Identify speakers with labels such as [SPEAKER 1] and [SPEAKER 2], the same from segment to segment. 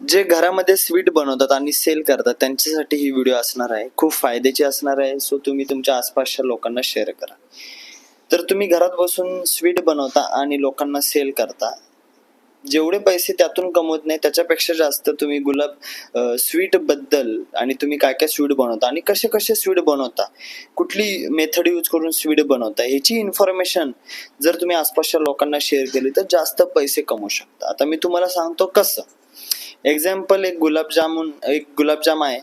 [SPEAKER 1] जे घरामध्ये स्वीट बनवतात आणि सेल करतात त्यांच्यासाठी ही व्हिडिओ असणार आहे, खूप फायद्याची असणार आहे. सो तुम्ही तुमच्या आसपासच्या लोकांना शेअर करा. तर तुम्ही घरात बसून स्वीट बनवता आणि लोकांना सेल करता, जेवढे पैसे त्यातून कमवत नाही त्याच्यापेक्षा जास्त तुम्ही स्वीट बद्दल आणि तुम्ही काय काय स्वीट बनवता आणि कसे कसे स्वीट बनवता, कुठली मेथड यूज करून स्वीट बनवता, ह्याची इन्फॉर्मेशन जर तुम्ही आसपासच्या लोकांना शेअर केली तर जास्त पैसे कमवू शकता. आता मी तुम्हाला सांगतो कसं. एक्झाम्पल, एक गुलाबजाम आहे.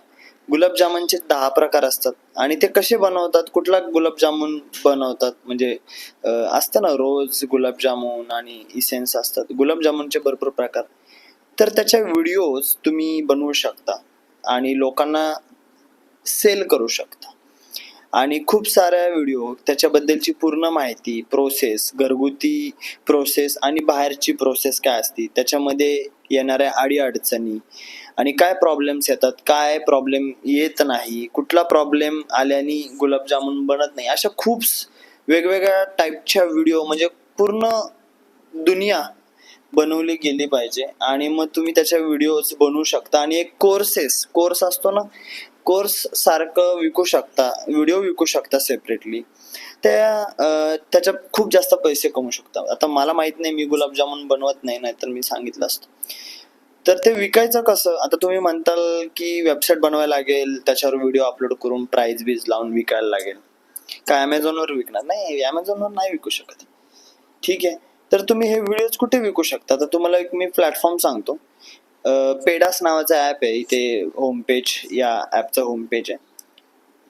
[SPEAKER 1] गुलाबजामुनचे 10 प्रकार असतात आणि ते कसे बनवतात, कुठला गुलाबजामुन बनवतात म्हणजे असतं ना रोज गुलाबजामुन आणि इसेन्स असतात. गुलाबजामुनचे भरपूर प्रकार. तर त्याच्या व्हिडिओज तुम्ही बनवू शकता आणि लोकांना सेल करू शकता. आणि खूप साऱ्या व्हिडिओ त्याच्याबद्दलची पूर्ण माहिती, प्रोसेस, घरगुती प्रोसेस आणि बाहेरची प्रोसेस काय असते, त्याच्यामध्ये येणाऱ्या अडीअडचणी आणि काय प्रॉब्लेम्स येतात, काय प्रॉब्लेम येत नाही, कुठला प्रॉब्लेम आल्याने गुलाबजामुन बनत नाही, अशा खूप वेगवेगळ्या टाईपच्या व्हिडिओ म्हणजे पूर्ण दुनिया बनवली गेली पाहिजे. आणि मग तुम्ही त्याच्या व्हिडिओज बनवू शकता आणि एक कोर्स असतो ना, कोर्स सारखं विकू शकता, व्हिडिओ विकू शकता सेपरेटली. त्याच्यात खूप जास्त पैसे कमवू शकता. आता मला माहित नाही, मी गुलाबजामुन बनवत नाही, नाहीतर मी सांगितलं असतं. तर ते विकायचं कसं? आता तुम्ही म्हणताल की वेबसाईट बनवायला लागेल, त्याच्यावर व्हिडिओ अपलोड करून प्राइस बीज लावून विकायला लागेल. काय अमेझॉनवर विकणार? नाही, अमेझॉनवर नाही विकू शकत. ठीक आहे, तर तुम्ही हे व्हिडिओज कुठे विकू शकता? तर तुम्हाला एक मी प्लॅटफॉर्म सांगतो. पेडास नावाचा ॲप आहे. इथे होम पेज, या ॲपचं होम पेज आहे.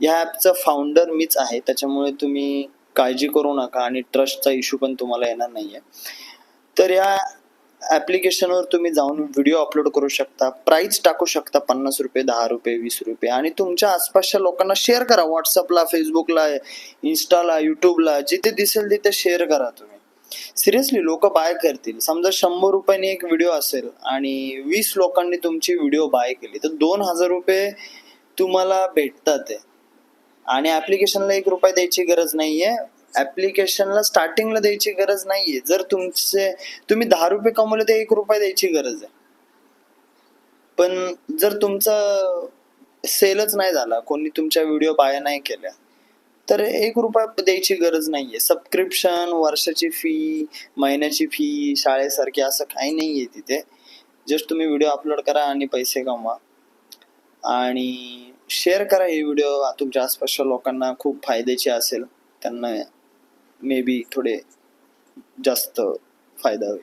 [SPEAKER 1] या ॲपचा फाउंडर मीच आहे, त्याच्यामुळे तुम्ही काळजी करू नका आणि ट्रस्टचा इश्यू पण तुम्हाला येणार नाहीये. तर या ॲप्लिकेशनवर तुम्ही जाऊन व्हिडिओ अपलोड करू शकता, प्राइस टाकू शकता, ₹50, ₹10, ₹20, आणि तुमच्या आसपासच्या लोकांना शेअर करा. व्हॉट्सअपला, फेसबुकला, इन्स्टाला, युट्यूबला, जिथे दिसेल तिथे शेअर करा तुम्ही. सिरियसली लोक बाय करतील. समजा ₹100 एक व्हिडिओ असेल आणि 20 लोकांनी तुमची व्हिडिओ बाय केली तर ₹2000 तुम्हाला भेटतात. आणि ऍप्लिकेशनला ₹1 द्यायची गरज नाहीये. ऍप्लिकेशनला स्टार्टिंगला द्यायची गरज नाहीये. जर तुम्ही ₹10 कमवले तर ₹1 द्यायची गरज आहे. पण जर तुमचा सेलच नाही झाला, कोणी तुमच्या व्हिडिओ बाय नाही केल्या, तर ₹1 द्यायची गरज नाहीये. सबस्क्रिप्शन, वर्षाची फी, महिन्याची फी, शाळेसारखी असं काही नाहीये तिथे. जस्ट तुम्ही व्हिडिओ अपलोड करा आणि पैसे कमवा. आणि शेअर करा हे व्हिडिओ तुमच्या आसपासच्या लोकांना, खूप फायद्याचे असेल. त्यांना मे बी थोडे जास्त फायदा होईल.